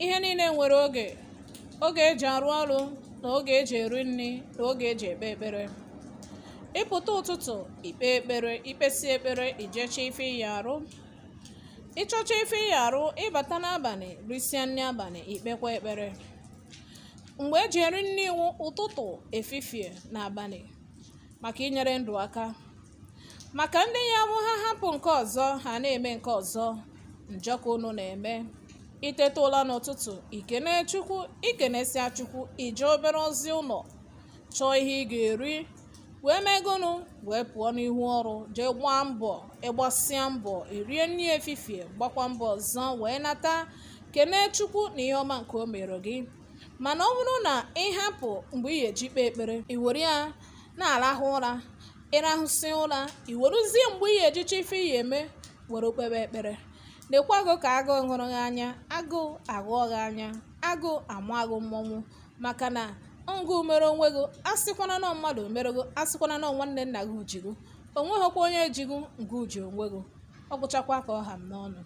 ihe niile nwere oge. Oge eji arụ ọrụ na oge eji eri nri na oge eji ekpe ekpere. Ịpụta ụtụtụ ikpe ekpere, ikpesi ekpere, ijecha ife iyi arụ. Ịchọcha ife iyi arụ, ịbata n'abalị risịa nri abalị ikpekwa ekpere. Mgbe eji eri nri iwu ụtụtụ, efifie na abalị maka inyere ndụ aka. Maka ndị ya bụ ha hapụ nke ọzọ ha na-eme nke ọzọ, njọ ka unu na-eme. Iteta ụla n'ụtụtụ, ikene Chukwu, ikenesịa Chukwu, ije obere ozi ụlọ, chọọ ihe ị ga-eri, wee megonu wee pụọ n'ihu ọrụ, jee gbaa mbọ. Ịgbasịa mbọ, erie nri efifie, gbakwa mbọ ọzọ wee nata, kene Chukwu na ihe ọma nke o mere gị. Mana ọ bụrụ na ịhapụ mgbe ị ga-eji kpee ekpere, iwere ya na-arahụ ụra, ịrahụsị ụra, iweruzie mgbe ị ga-ejicha ife ị ga-eme were kpebe ekpere. Lekwago ka agụụ hụrụ gị anya, agụụ aghọọ gị anya, agụụ ama gị mmọnwụ. Maka na ngụ mere onwe gị, asịkwana na mmadụ mere gị, asịkwana na nwanne nna gị jigo, onweghịkwa onye jigo ngụ ji onwe gị. Ọ gwụchakwa ka ọ ha m n'ọnụ.